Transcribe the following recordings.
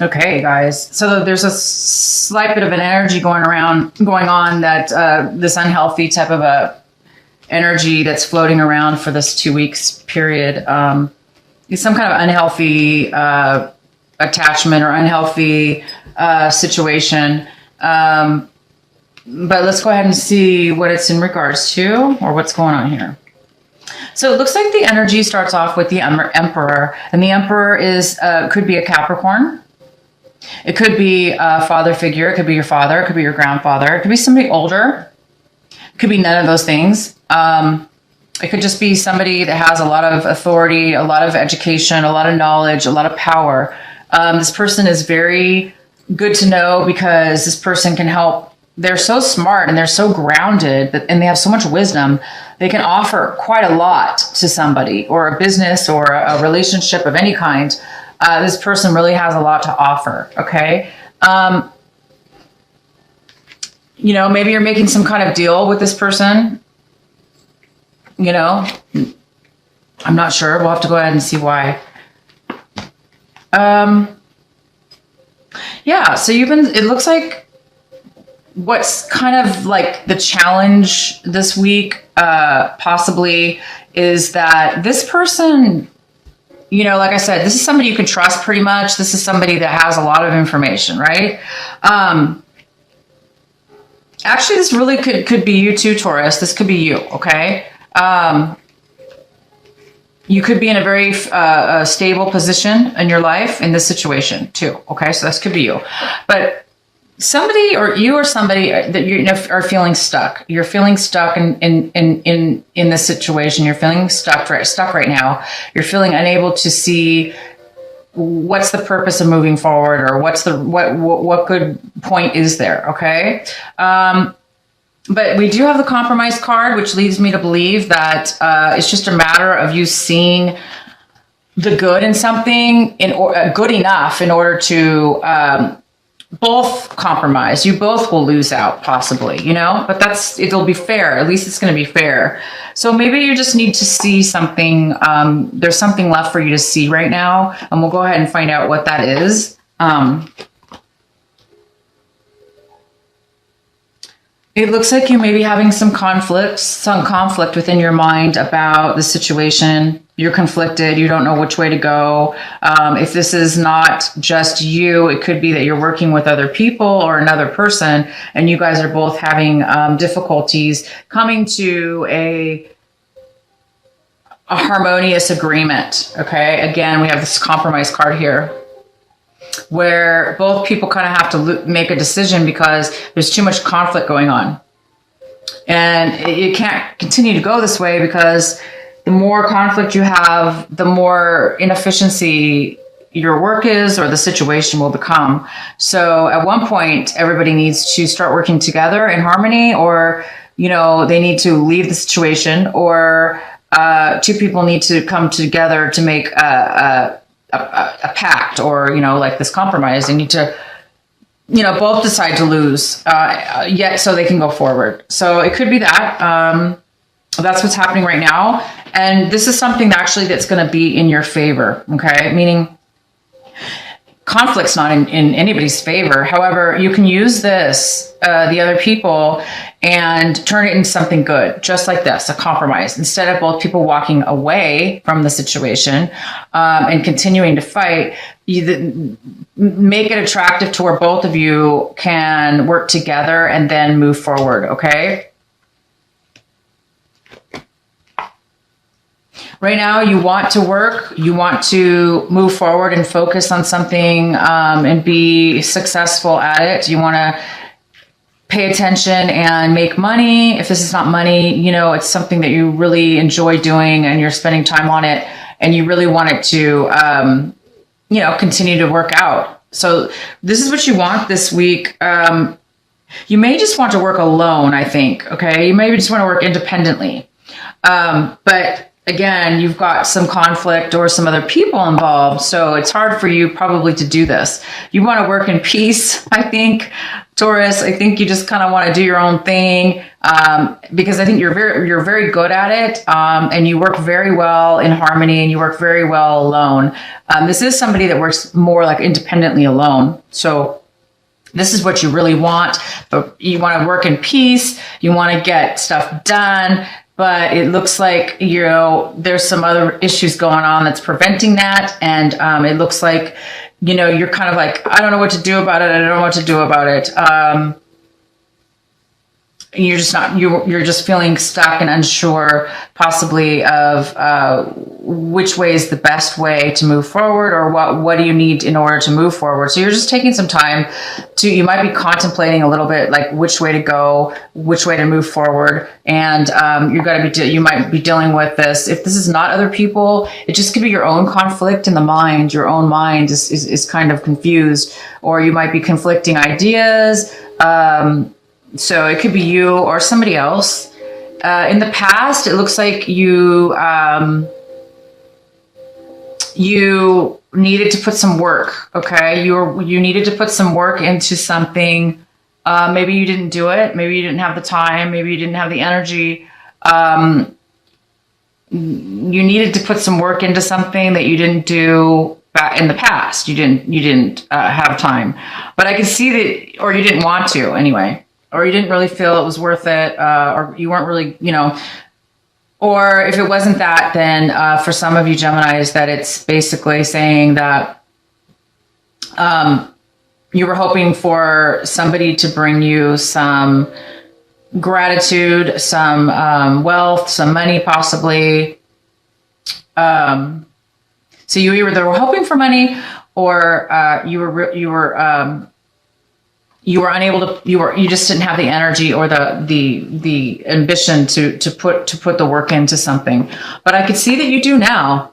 Okay, guys. So there's a slight bit of an energy going on that this unhealthy type of a energy that's floating around for this 2 weeks period is some kind of unhealthy attachment or unhealthy situation. But let's go ahead and see what it's in regards to or what's going on here. So it looks like the energy starts off with the Emperor, and the Emperor is could be a Capricorn. It could be a father figure. It could be your father. It could be your grandfather. It could be somebody older. It could be none of those things. It could just be somebody that has a lot of authority, a lot of education, a lot of knowledge, a lot of power. This person is very good to know because this person can help. They're so smart and they're so grounded and they have so much wisdom. They can offer quite a lot to somebody or a business or a relationship of any kind. This person really has a lot to offer. Okay. Maybe you're making some kind of deal with this person. I'm not sure. We'll have to go ahead and see why. Yeah. So it looks like what's kind of like the challenge this week, possibly is that this person, like I said, this is somebody you can trust pretty much. This is somebody that has a lot of information, right? Actually, this really could be you too, Taurus. This could be you, okay? You could be in a very stable position in your life in this situation too, okay? So this could be you. But somebody or somebody that you are feeling stuck. You're feeling stuck in this situation. You're feeling stuck right now. You're feeling unable to see what's the purpose of moving forward, or what good point is there. Okay. But we do have the compromise card, which leads me to believe that it's just a matter of you seeing the good in something, good enough in order to both compromise. You both will lose out, possibly, but it'll be fair. At least it's going to be fair. So maybe you just need to see something. There's something left for you to see right now, and we'll go ahead and find out what that is. It looks like you may be having some conflict within your mind about the situation. You're conflicted. You don't know which way to go. If this is not just you, it could be that you're working with other people or another person, and you guys are both having difficulties coming to a harmonious agreement. Okay. Again, we have this compromise card here, where both people kind of have to make a decision because there's too much conflict going on. And it can't continue to go this way, because the more conflict you have, the more inefficiency your work is, or the situation will become. So at one point, everybody needs to start working together in harmony, or, they need to leave the situation, or two people need to come together to make a pact, or, like this compromise. They need to, both decide to lose, yet so they can go forward. So it could be that. That's what's happening right now. And this is something that's going to be in your favor. Okay. Meaning conflict's not in anybody's favor. However, you can use this, the other people, and turn it into something good, just like this, a compromise. Instead of both people walking away from the situation and continuing to fight, you make it attractive to where both of you can work together and then move forward, okay? Right now, you want to work, you want to move forward and focus on something and be successful at it. You want to pay attention and make money. If this is not money, it's something that you really enjoy doing and you're spending time on it and you really want it to, continue to work out. So this is what you want this week. You may just want to work alone, I think, okay? You may just want to work independently. But again, you've got some conflict or some other people involved. So it's hard for you probably to do this. You want to work in peace, I think, Taurus. I think you just kind of want to do your own thing, because I think you're very good at it, and you work very well in harmony, and you work very well alone. This is somebody that works more like independently alone. So this is what you really want. But you want to work in peace. You want to get stuff done. But it looks like, you know, there's some other issues going on that's preventing that. And it looks like, you know, you're kind of like, I don't know what to do about it. I don't know what to do about it. You're just not, you're just feeling stuck and unsure possibly of which way is the best way to move forward, or what do you need in order to move forward. So you're just taking some time to, you might be contemplating a little bit like which way to go, which way to move forward. And you might be dealing with this. If this is not other people, it just could be your own conflict in the mind. Your own mind is kind of confused, or you might be conflicting ideas. So it could be you or somebody else. In the past, it looks like you needed to put some work. Okay, you needed to put some work into something. Maybe you didn't do it. Maybe you didn't have the time. Maybe you didn't have the energy. You needed to put some work into something that you didn't do back in the past. You didn't have time. But I can see that, or you didn't want to anyway. Or you didn't really feel it was worth it, or you weren't really, you know, or if it wasn't that, then for some of you Geminis, that it's basically saying that you were hoping for somebody to bring you some gratitude, some wealth, some money possibly. So you either were hoping for money, or you were unable to, you just didn't have the energy or the ambition to put the work into something. But I could see that you do now.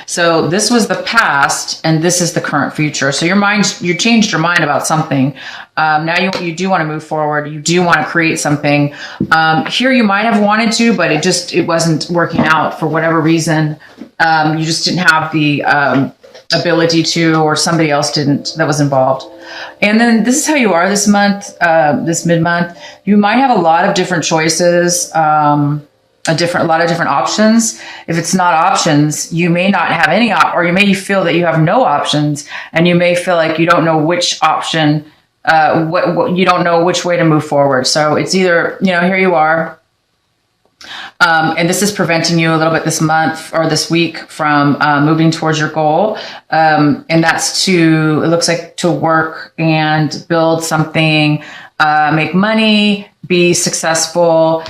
So this was the past, and this is the current future. So you changed your mind about something. Now you do want to move forward. You do want to create something. Here you might have wanted to, but it wasn't working out for whatever reason. You just didn't have the ability to, or somebody else didn't that was involved. And then this is how you are this month, this mid-month. You might have a lot of different choices, a lot of different options. If it's not options, you may not have any or you may feel that you have no options, and you may feel like you don't know which option, what you don't know which way to move forward. So it's either, you know, here you are. And this is preventing you a little bit this month or this week from moving towards your goal. And that's it looks like to work and build something, make money, be successful,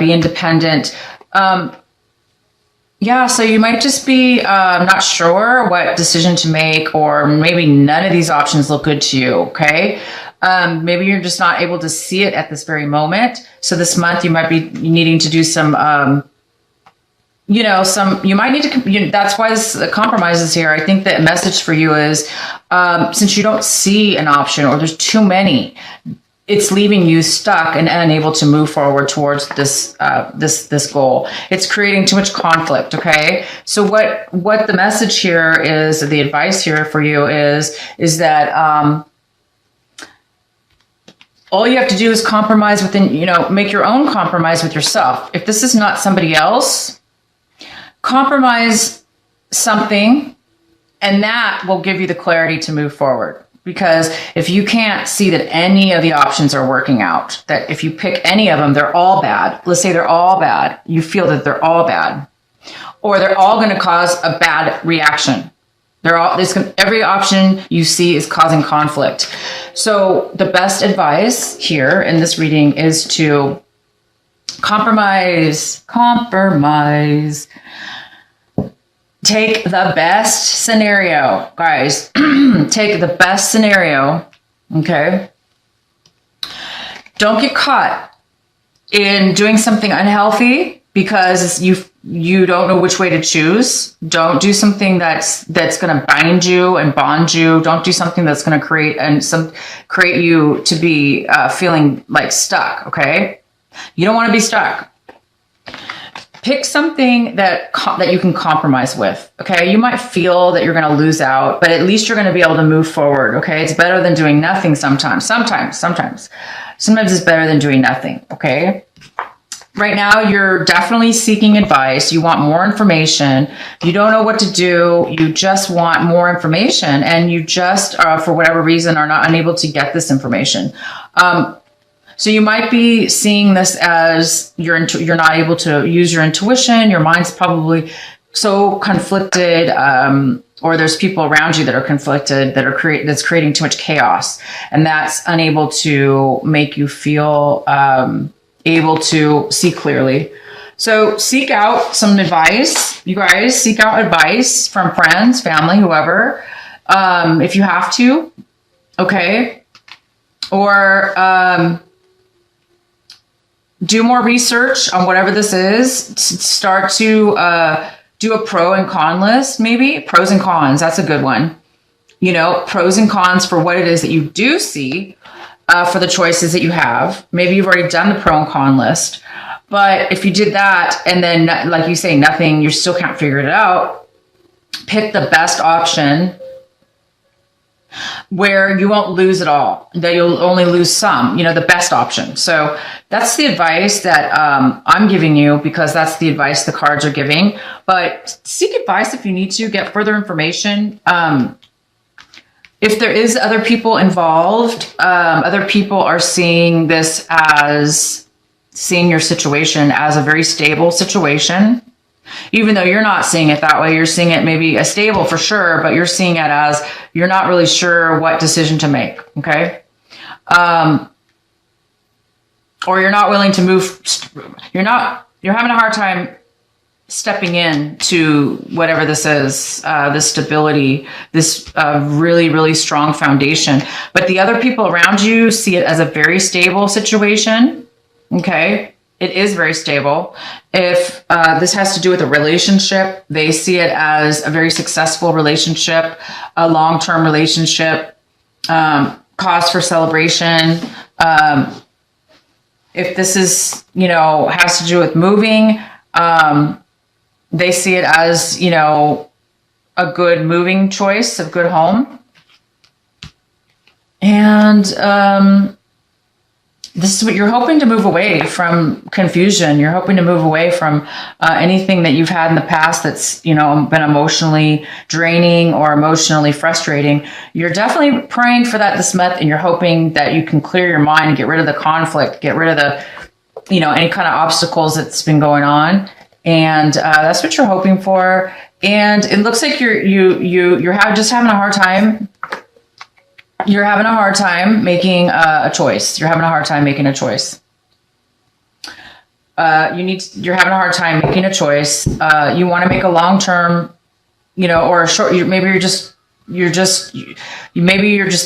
be independent. Yeah, so you might just be not sure what decision to make, or maybe none of these options look good to you, okay? Maybe you're just not able to see it at this very moment. So this month you might be needing to do some, you might need to, that's why this compromise is here. I think the message for you is, since you don't see an option, or there's too many, it's leaving you stuck and unable to move forward towards this goal. It's creating too much conflict. Okay. So what the message here is, the advice here for you is that, all you have to do is compromise within, make your own compromise with yourself. If this is not somebody else, compromise something, and that will give you the clarity to move forward. Because if you can't see that any of the options are working out, that if you pick any of them, they're all bad. Let's say they're all bad. You feel that they're all bad, or they're all going to cause a bad reaction. Every option you see is causing conflict. So the best advice here in this reading is to compromise. Take the best scenario, guys. Take the best scenario, okay? Don't get caught in doing something unhealthy because you don't know which way to choose. Don't do something that's going to bind you and bond you. Don't do something that's going to create you to be feeling like stuck, okay? You don't want to be stuck. Pick something that you can compromise with. Okay. You might feel that you're going to lose out, but at least you're going to be able to move forward. Okay. It's better than doing nothing sometimes. Sometimes it's better than doing nothing. Okay. Right now, you're definitely seeking advice. You want more information. You don't know what to do. You just want more information, and you just, for whatever reason, are not unable to get this information. So you might be seeing this as you're not able to use your intuition. Your mind's probably so conflicted, or there's people around you that are conflicted, that's creating too much chaos, and that's unable to make you feel able to see clearly. So seek out some advice, you guys. Seek out advice from friends, family, whoever, if you have to. Okay. Or do more research on whatever this is. Start to do a pro and con list, maybe. Pros and cons, that's a good one. You know, pros and cons for what it is that you do see, for the choices that you have. Maybe you've already done the pro and con list. But if you did that and then, like you say, nothing, you still can't figure it out, pick the best option where you won't lose it all, that you'll only lose some, you know, the best option. So that's the advice that I'm giving you, because that's the advice the cards are giving. But seek advice if you need to, get further information. If there is other people involved, other people are seeing this as, seeing your situation as a very stable situation. Even though you're not seeing it that way, you're seeing it maybe a stable for sure, but you're seeing it as you're not really sure what decision to make, okay? Or you're not willing to move, you're having a hard time stepping in to whatever this is, this stability, this really, really strong foundation. But the other people around you see it as a very stable situation, okay? It is very stable. If this has to do with a relationship, they see it as a very successful relationship, a long-term relationship, cause for celebration. If this is, you know, has to do with moving, they see it as, you know, a good moving choice, a good home. And this is what you're hoping to move away from: confusion. You're hoping to move away from anything that you've had in the past that's, you know, been emotionally draining or emotionally frustrating. You're definitely praying for that this month, and you're hoping that you can clear your mind and get rid of the conflict, get rid of the, you know, any kind of obstacles that's been going on. And that's what you're hoping for. And it looks like you're just having a hard time. You're having a hard time making a choice. You're having a hard time making a choice. You're having a hard time making a choice. You want to make a long-term, you know, or a short, maybe you're just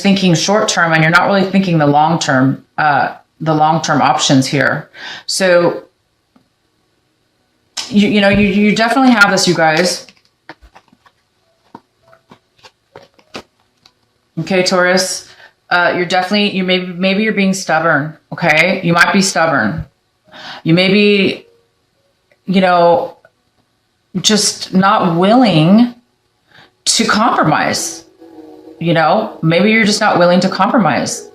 thinking short-term, and you're not really thinking the long-term options here. So, you definitely have this, you guys. Okay, Taurus, maybe you're being stubborn. Okay. You might be stubborn. You may be, you know, just not willing to compromise. You know, maybe you're just not willing to compromise.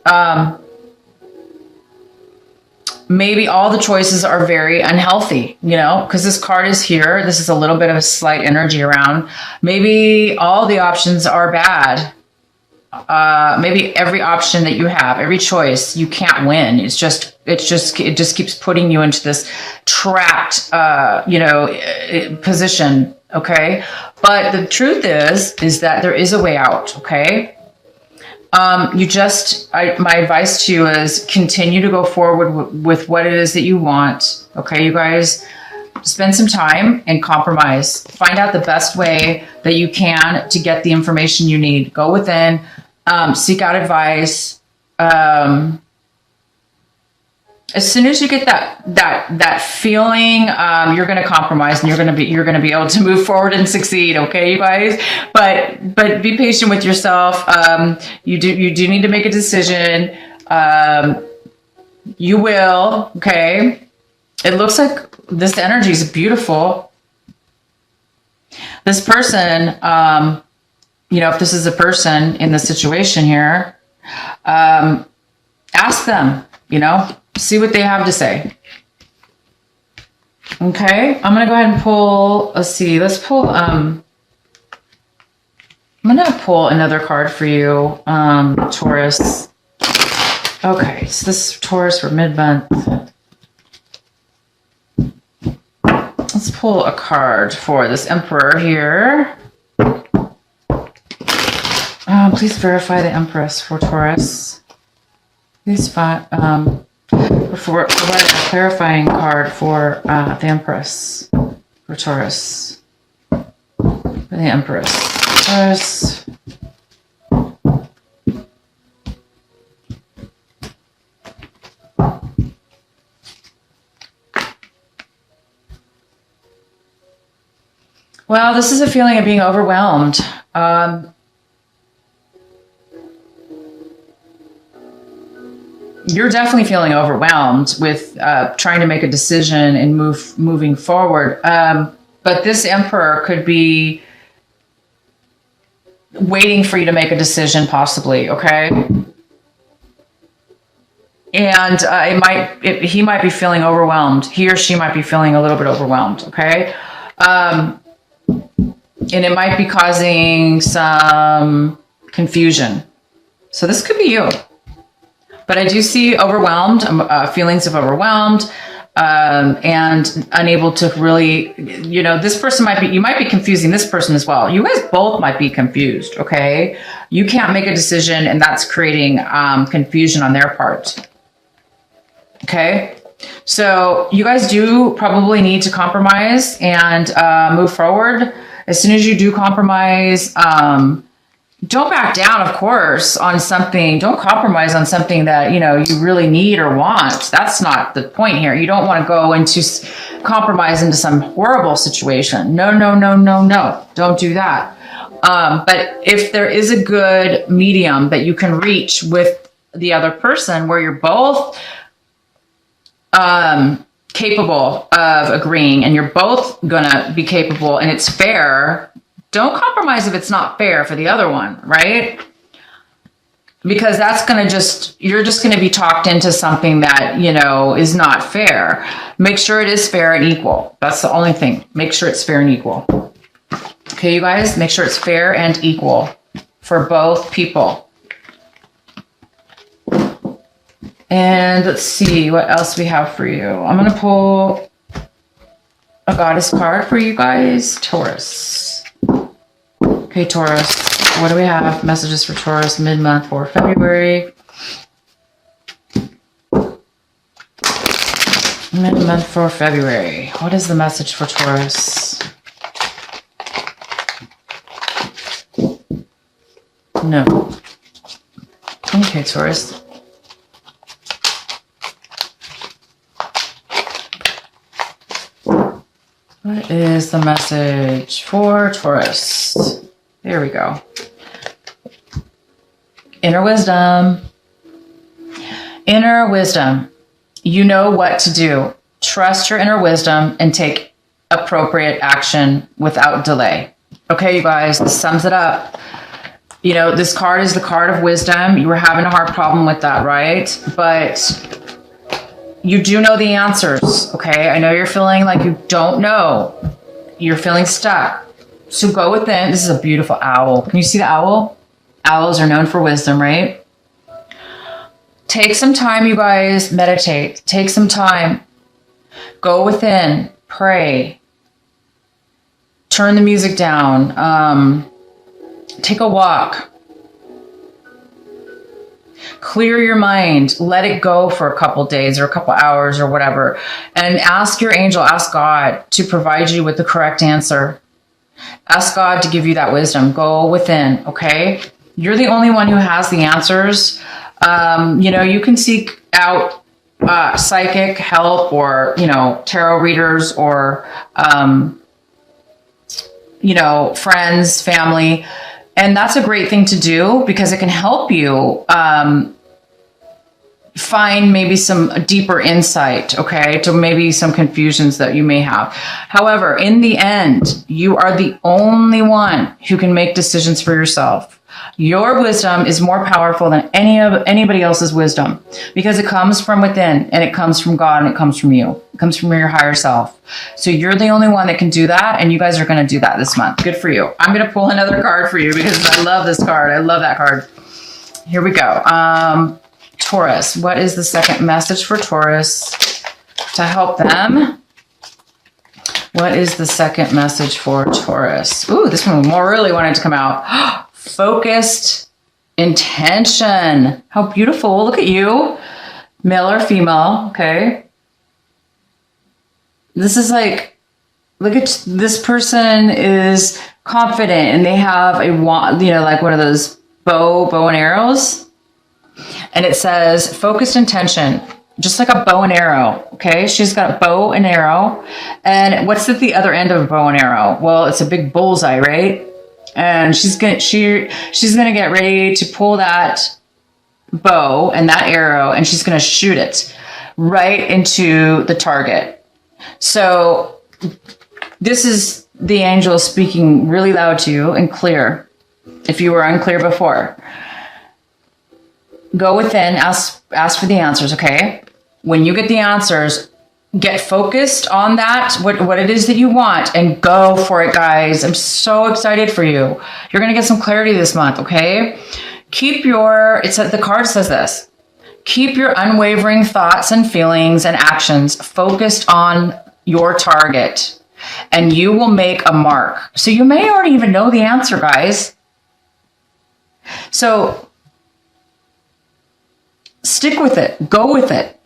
Maybe all the choices are very unhealthy, you know, because this card is here. This is a little bit of a slight energy around. Maybe all the options are bad. Maybe every option that you have, every choice, you can't win. It just keeps putting you into this trapped, position. Okay. But the truth is that there is a way out. Okay. My advice to you is continue to go forward with what it is that you want. Okay. You guys, spend some time and compromise. Find out the best way that you can to get the information you need. Go within, seek out advice. As soon as you get that feeling, you're going to compromise, and you're going to be able to move forward and succeed. Okay, you guys, but be patient with yourself. You do need to make a decision. You will. Okay. It looks like This energy is beautiful. This person, if this is a person in the situation here, ask them, see what they have to say. Okay, I'm going to go ahead and pull, let's pull, I'm going to pull another card for you, Taurus. Okay, so this is Taurus for mid-month. Let's pull a card for this Emperor here. Please verify the Empress for Taurus. Please provide a clarifying card for the Empress for Taurus. For the Empress. Taurus. Well, this is a feeling of being overwhelmed. You're definitely feeling overwhelmed with trying to make a decision and moving forward. But this Emperor could be waiting for you to make a decision, possibly. Okay. And he might be feeling overwhelmed. He or she might be feeling a little bit overwhelmed. Okay. And it might be causing some confusion. So this could be you. But I do see overwhelmed, feelings of overwhelmed, and unable to really, this person you might be confusing this person as well. You guys both might be confused, okay? You can't make a decision, and that's creating confusion on their part, okay? So you guys do probably need to compromise and move forward. As soon as you do compromise, don't back down, of course, on something. Don't compromise on something that, you really need or want. That's not the point here. You don't want to go into compromise into some horrible situation. No. Don't do that. But if there is a good medium that you can reach with the other person where you're both capable of agreeing and you're both gonna be capable and it's fair, don't compromise if it's not fair for the other one, right? Because that's gonna you're just gonna be talked into something that, is not fair. Make sure it is fair and equal. That's the only thing. Make sure it's fair and equal. Okay, you guys, make sure it's fair and equal for both people. And let's see what else we have for you. I'm going to pull a goddess card for you guys. Taurus. Okay, Taurus. What do we have? Messages for Taurus mid-month for February. Mid-month for February. What is the message for Taurus? No. Okay, Taurus. What is the message for Taurus? There we go. Inner wisdom. Inner wisdom. You know what to do. Trust your inner wisdom and take appropriate action without delay. Okay, you guys, this sums it up. This card is the card of wisdom. You were having a hard problem with that, right? But you do know the answers, okay? I know you're feeling like you don't know. You're feeling stuck. So go within. This is a beautiful owl. Can you see the owl? Owls are known for wisdom, right? Take some time, you guys. Meditate. Take some time. Go within. Pray. Turn the music down. Take a walk. Clear your mind. Let it go for a couple days or a couple hours or whatever. And ask your angel, ask God to provide you with the correct answer. Ask God to give you that wisdom. Go within, okay? You're the only one who has the answers. You can seek out psychic help or, tarot readers or, friends, family. And that's a great thing to do because it can help you find maybe some deeper insight, okay, to maybe some confusions that you may have. However, in the end, you are the only one who can make decisions for yourself. Your wisdom is more powerful than anybody else's wisdom, because it comes from within, and it comes from God, and it comes from you. It comes from your higher self. So you're the only one that can do that, and you guys are going to do that this month. Good for you. I'm going to pull another card for you because I love this card. I love that card. Here we go. Taurus. What is the second message for Taurus to help them? What is the second message for Taurus? Ooh, this one really wanted to come out. Focused intention. How beautiful. Look at you. Male or female. Okay. This is like, look at this person is confident and they have a, like one of those bow and arrows. And it says focused intention, just like a bow and arrow. Okay. She's got a bow and arrow. And what's at the other end of a bow and arrow? Well, it's a big bullseye, right? And she's gonna get ready to pull that bow and that arrow, and she's gonna shoot it right into the target. So this is the angel speaking really loud to you and clear. If you were unclear before, go within, ask for the answers. Okay, when you get the answers, get focused on that, what it is that you want, and go for it, guys. I'm so excited for you. You're going to get some clarity this month, okay? The card says this, keep your unwavering thoughts and feelings and actions focused on your target, and you will make a mark. So you may already even know the answer, guys. So stick with it. Go with it.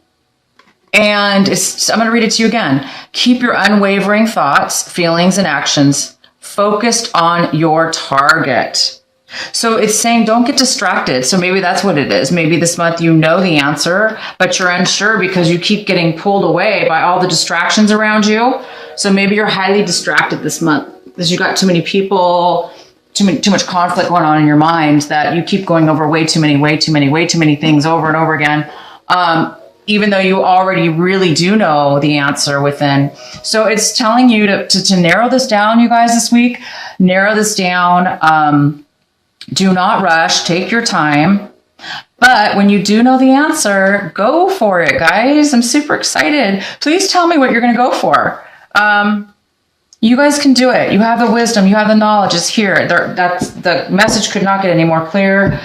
And I'm going to read it to you again. Keep your unwavering thoughts, feelings, and actions focused on your target. So it's saying don't get distracted. So maybe that's what it is. Maybe this month you know the answer, but you're unsure because you keep getting pulled away by all the distractions around you. So maybe you're highly distracted this month because you got too many people, too much conflict going on in your mind that you keep going over way too many things over and over again. Even though you already really do know the answer within. So it's telling you to narrow this down, you guys, this week. Narrow this down. Do not rush. Take your time. But when you do know the answer, go for it, guys. I'm super excited. Please tell me what you're going to go for. You guys can do it. You have the wisdom. You have the knowledge. It's here. The message could not get any more clear.